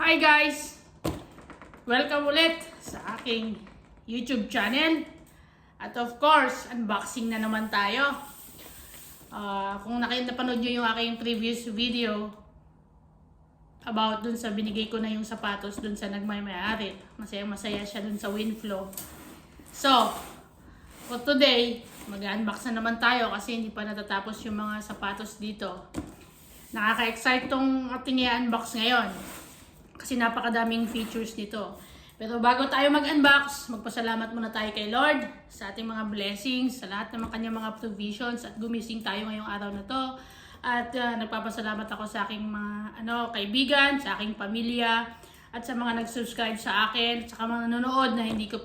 Hi guys! Welcome ulit sa aking YouTube channel. At of course, unboxing na naman tayo. Kung napanood nyo yung aking previous video about dun sa binigay ko na yung sapatos dun sa nagmay-ari, masaya siya dun sa Winflow. So, for today, mag-unbox na naman tayo kasi hindi pa natatapos yung mga sapatos dito. Nakaka-excite tong ating i-unbox ngayon kasi napakadaming features dito. Pero bago tayo mag-unbox, magpasalamat muna tayo kay Lord sa ating mga blessings, sa lahat ng kanyang mga provisions at gumising tayo ngayong araw na to. At nagpapasalamat ako sa aking mga kaibigan, sa aking pamilya, at sa mga nag-subscribe sa akin, at sa mga nanonood na hindi ko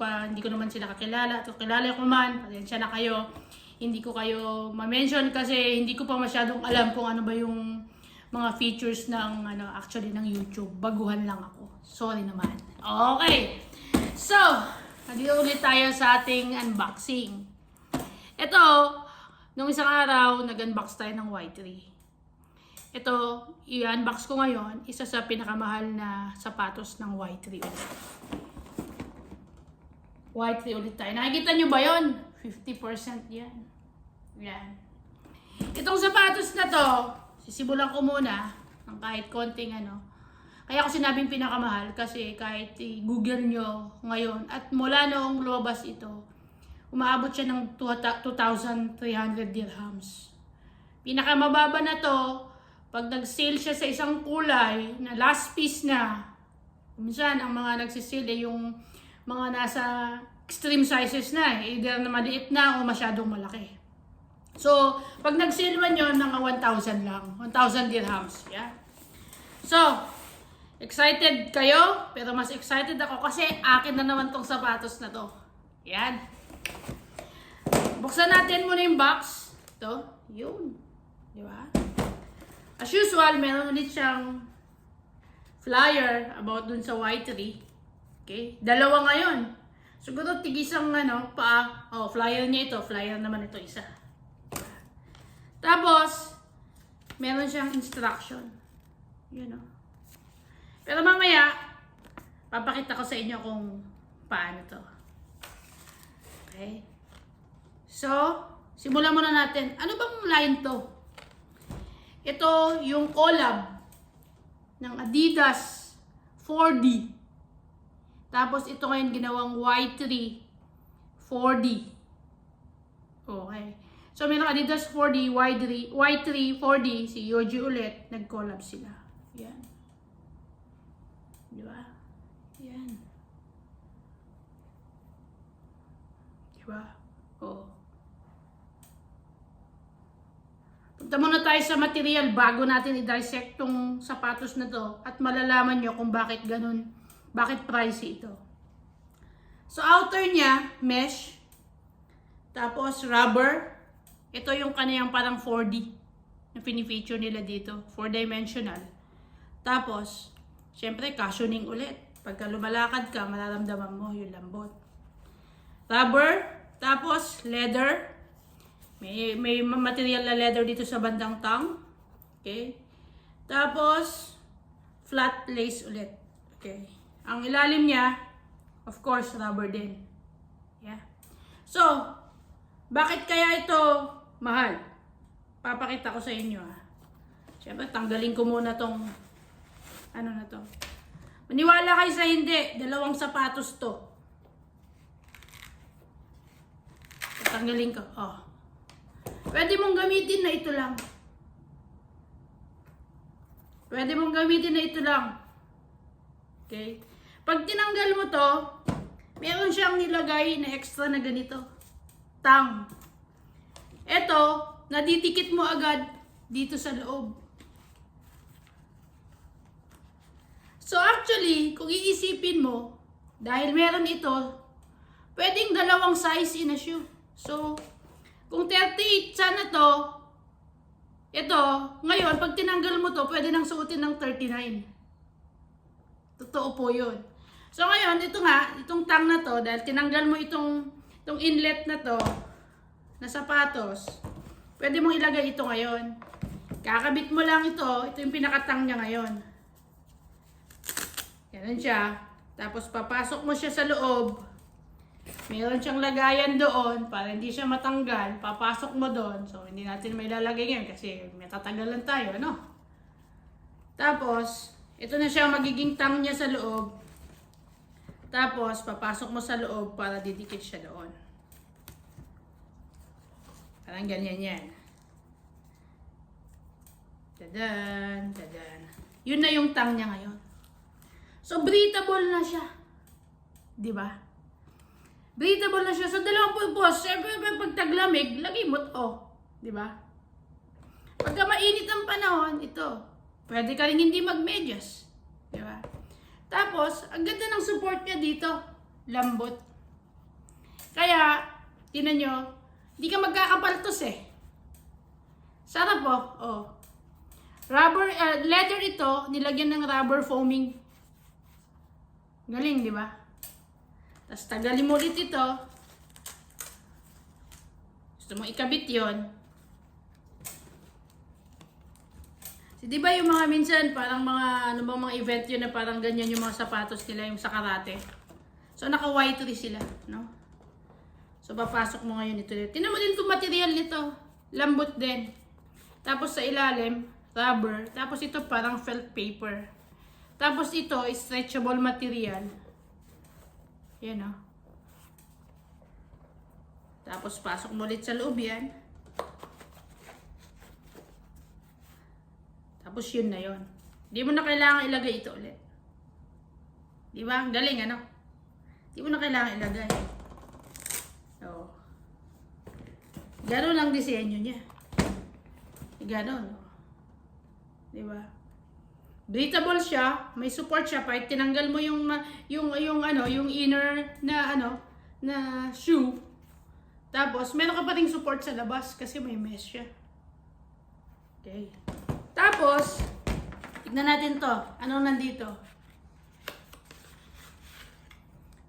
naman sila kakilala. At kung kilala ko man, pasensya na kayo. Hindi ko kayo ma-mention kasi hindi ko pa masyadong alam kung ano ba yung mga features ng ng YouTube. Baguhan lang ako. Sorry naman. Okay. So, nandito ulit tayo sa ating unboxing. Ito, nung isang araw, nag-unbox tayo ng Y3. Ito, i-unbox ko ngayon, isa sa pinakamahal na sapatos ng Y3 ulit. Y3 ulit tayo. Nakikita nyo ba yun? 50% yan. Yan. Itong sapatos na to, sisimulan ko muna ng kahit konting Kaya ko sinabing pinakamahal kasi kahit i-google nyo ngayon at mula noong lumabas ito, umaabot siya ng 2,300 dirhams. Pinakamababa na to, pag nag-sale siya sa isang kulay na last piece na, minsan ang mga nagsisale yung mga nasa extreme sizes na, either na maliit na o masyadong malaki. So, pag nag-sale man yun, ng 1,000 lang. 1,000 dirhams. Yeah? So, excited kayo? Pero mas excited ako kasi akin na naman tong sapatos na to. Yan. Buksan natin muna yung box. Ito. Yun. Di ba? As usual, meron ulit siyang flyer about dun sa Y3. Okay? Dalawa ngayon. Siguro tigisang paa. Oh, flyer niya ito. Flyer naman ito isa. Tapos, meron siyang instruction. Yun o. Pero mamaya, papakita ko sa inyo kung paano to. Okay? So, simulan muna natin. Ano bang line to? Ito yung collab ng Adidas 4D. Tapos, ito ngayon ginawang Y3 4D. Okay. So, meron Adidas 4D, Y3, 4D, si Yoji ulit, nag-collab sila. Yan. Di ba? Yan. Di ba? Oo. Punta muna tayo sa material bago natin i-dissect tong sapatos na to at malalaman nyo kung bakit ganun, bakit pricey ito. So, outer niya, mesh, tapos rubber. Ito yung kaniyang parang 4D na pinifeature nila dito. 4-dimensional. Tapos, syempre, cushioning ulit. Pagka lumalakad ka, mararamdaman mo yung lambot. Rubber. Tapos, leather. May material na leather dito sa bandang tongue. Okay. Tapos, flat lace ulit. Okay. Ang ilalim niya, of course, rubber din. Yeah. So, bakit kaya ito mahal? Papakita ko sa inyo. Siyempre, tanggalin ko muna tong na to. Maniwala kayo sa hindi, dalawang sapatos to. Tanggalin ko. Oh. Pwede mong gamitin na ito lang. Pwede mong gamitin na ito lang. Okay? Pag tinanggal mo to, meron siyang nilagay na extra na ganito. Tang. Ito, nadidikit mo agad dito sa loob. So actually, kung iisipin mo, dahil meron ito, pwedeng dalawang size in a shoe. So, kung 38 sana to, ito, ngayon, pag tinanggal mo to, pwede nang suotin ng 39. Totoo po yun. So ngayon, ito nga, itong tang na to, dahil tinanggal mo itong inlet na to, na sapatos, pwede mong ilagay ito ngayon. Kakabit mo lang ito yung pinakatang niya ngayon. Ganun siya. Tapos papasok mo siya sa loob. Meron siyang lagayan doon para hindi siya matanggal. Papasok mo doon. So, hindi natin may lalagay ngayon kasi may tatagalan tayo, ano? Tapos, ito na siya magiging tang niya sa loob. Tapos, papasok mo sa loob para didikit siya doon. Parang ganyan yan. Tadan, tadan. Yun na yung tang niya ngayon. So, breathable na siya. Di ba? Breathable na siya. So, dalawang purpose. Siyempre, pag taglamig, lagay mo to. Di ba? Pagka mainit ang panahon, ito. Pwede ka rin hindi magmedyas. Di ba? Tapos, ang ganda ng support niya dito. Lambot. Kaya, tinan nyo, hindi ka magkakapaltos eh. Sarap po. Oh. Rubber, leather ito, nilagyan ng rubber foaming. Galing, di ba? Tapos tagalin mo ulit ito. Gusto mong ikabit yon. So, di ba yung mga minsan, parang mga, ano bang mga event yun na parang ganyan yung mga sapatos nila, yung sa karate. So, naka-white sila, no? So, papasok mo ngayon ito. Tingnan mo din itong material nito. Lambot din. Tapos sa ilalim, rubber. Tapos ito parang felt paper. Tapos ito, stretchable material. Yan o. Tapos pasok mo ulit sa loob yan. Tapos yun na yun. Di mo na kailangan ilagay ito ulit. Di ba? Ang galing, ano? Di mo na kailangan ilagay. So, gano'n lang disenyo niya. Gano'n. Di ba? Breathable siya, may support siya kahit tinanggal mo yung inner na na shoe. Tapos meron ka pa ring support sa labas kasi may mesh siya. Okay. Tapos tignan natin 'to. Anong nandito?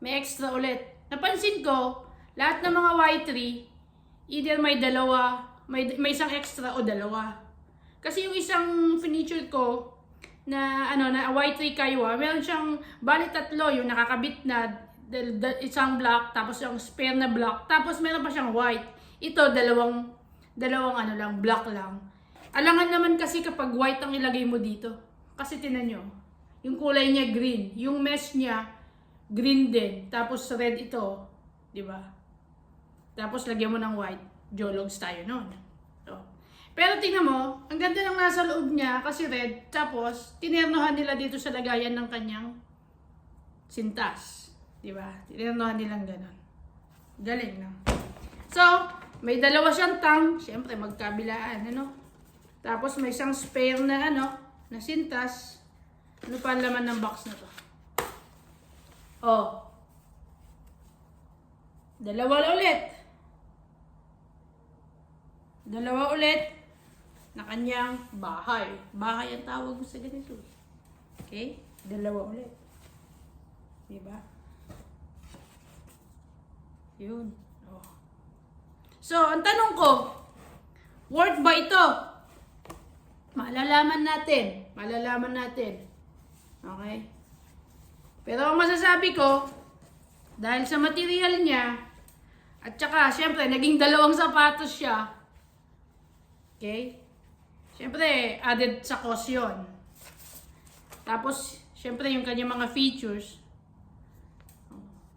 May extra ulit. Napansin ko, lahat ng mga Y3 either may dalawa, may isang extra o dalawa. Kasi yung isang furniture ko na na Y3 Kaiwa, meron siyang bali tatlo, yung nakakabit na isang block, tapos yung spare na block, tapos meron pa siyang white. Ito dalawang block lang. Alangan naman kasi kapag white ang ilagay mo dito. Kasi tinan nyo, yung kulay niya green, yung mesh niya green din, tapos red ito, di ba? Tapos lagyan mo ng white, jologs tayo noon. Pero tingnan mo, ang ganda ng nasa loob niya kasi red. Tapos, tinernohan nila dito sa lagayan ng kanyang sintas. Diba? Tinernohan nilang ganun. Galing, no? So, may dalawa siyang tang. Siyempre, magkabilaan, ano? Tapos, may isang spare na, na sintas. Ano pa ang laman ng box na to? Oh. Dalawa ulit. Dalawa ulit. Na kanyang bahay. Bahay ang tawag mo sa ganito. Okay? Dalawa ulit. Diba? Yun. Oh. So, ang tanong ko, worth ba ito? Malalaman natin. Malalaman natin. Okay? Pero ang masasabi ko, dahil sa material niya, at saka, syempre, naging dalawang sapatos siya. Okay? Siyempre, added sa cost yun. Tapos, siyempre, yung kanyang mga features.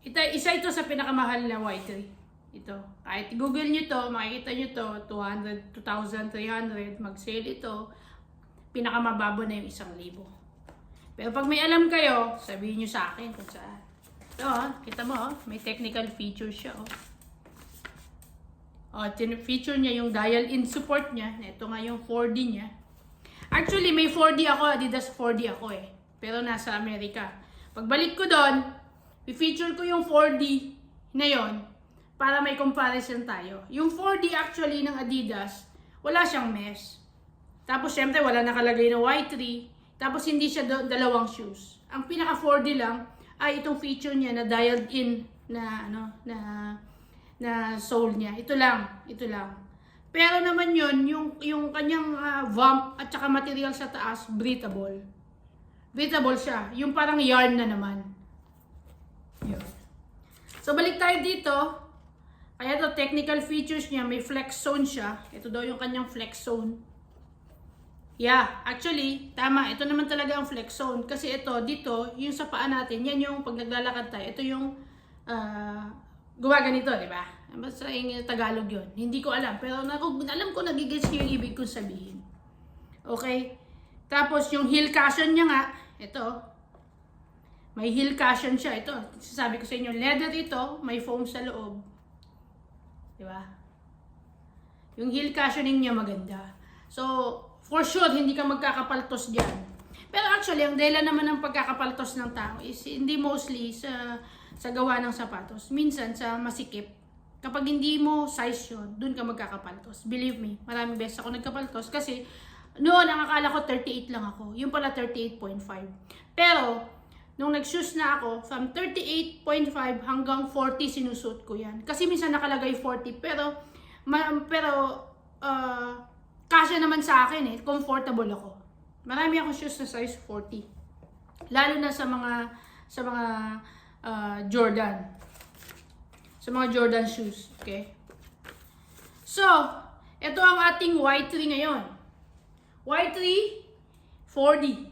Isa ito sa pinakamahal na Y3. Ito. Kahit Google nyo to, makikita nyo to, 200, 2,300, mag-sale ito. Pinakamababo na yung 1,000. Pero pag may alam kayo, sabihin nyo sa akin kung saan. Ito, kita mo, may technical features siya. Feature niya yung dial-in support niya. Ito nga yung 4D niya. Actually, may 4D ako. Adidas 4D ako eh. Pero nasa Amerika. Pagbalik ko doon, i-feature ko yung 4D na yon para may comparison tayo. Yung 4D actually ng Adidas, wala siyang mesh. Tapos syempre wala nakalagay na Y3. Tapos hindi siya dalawang shoes. Ang pinaka 4D lang ay itong feature niya na dialed in na na sole niya. Ito lang. Pero naman yun, yung kanyang vamp at saka material sa taas, breathable. breathable siya. Yung parang yarn na naman. Yun. So, balik tayo dito. Kaya ito, technical features niya, may flex zone siya. Ito daw yung kanyang flex zone. Yeah, actually, tama. Ito naman talaga ang flex zone. Kasi ito, dito, yung sa paa natin, yan yung pag naglalakad tayo. Ito yung gumaganito, di ba? Basta yung Tagalog yun. Hindi ko alam. Pero alam ko, nagigets nyo yung ibig kong sabihin. Okay? Tapos, yung heel cushion niya nga, ito. May heel cushion siya. Ito, sasabi ko sa inyo, leather ito, may foam sa loob. Di ba? Yung heel cushioning niya maganda. So, for sure, hindi ka magkakapaltos dyan. Pero actually, ang dahilan naman ng pagkakapaltos ng tao is hindi mostly sa gawa ng sapatos. Minsan, sa masikip. Kapag hindi mo size yun, dun ka magkakapaltos. Believe me, maraming beses ako nagkapaltos kasi noon, ang akala ko 38 lang ako. Yung pala 38.5. Pero, nung nag-shoes na ako, from 38.5 hanggang 40 sinusot ko yan. Kasi minsan nakalagay 40, pero kasya naman sa akin eh, comfortable ako. Marami akong shoes na size 40. Lalo na sa mga Jordan. Sa mga Jordan shoes, okay? So, ito ang ating Y3 ngayon. Y3 4D.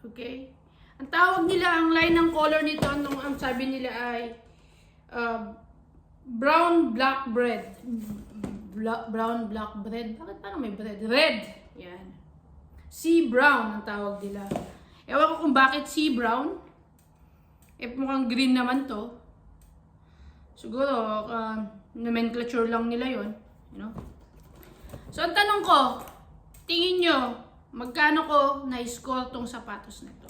Okay? Ang tawag nila, ang line ng color nito, ang sabi nila ay brown black bread. Brown black bread. Bakit parang may bread? Red. Yan. Sea brown ang tawag nila. Ewan ko kung bakit sea brown. Mukhang green naman to. Siguro, nomenclature lang nila yon, you know? So, ang tanong ko, tingin nyo, magkano ko na-score tong sapatos na to?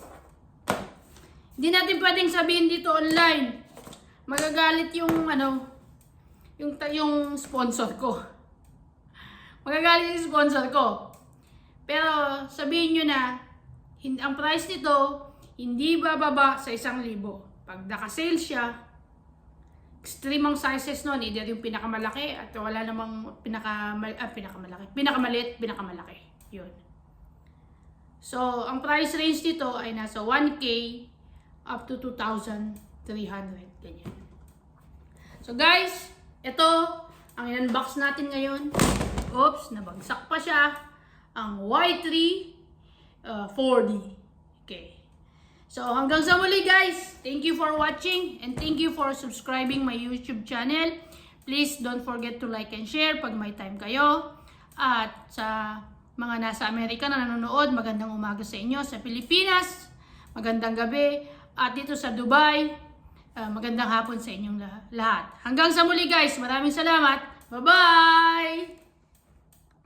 Hindi natin pwedeng sabihin dito online. Magagalit yung yung sponsor ko. Magagalit yung sponsor ko. Pero sabihin nyo na, ang price nito, hindi bababa sa 1,000. Pag naka-sale siya, extreme ang sizes nun, either yung pinakamalaki at wala namang pinakamaliit, pinakamalaki. Yun. So, ang price range nito ay nasa 1K up to 2,300. Ganyan. So, guys, ito ang in-unbox natin ngayon. Oops, nabagsak pa siya. Ang Y3 4D. Okay. So, hanggang sa muli guys. Thank you for watching and thank you for subscribing my YouTube channel. Please don't forget to like and share pag may time kayo. At sa mga nasa Amerika na nanonood, magandang umaga sa inyo. Sa Pilipinas, magandang gabi. At dito sa Dubai, magandang hapon sa inyong lahat. Hanggang sa muli guys. Maraming salamat. Bye-bye!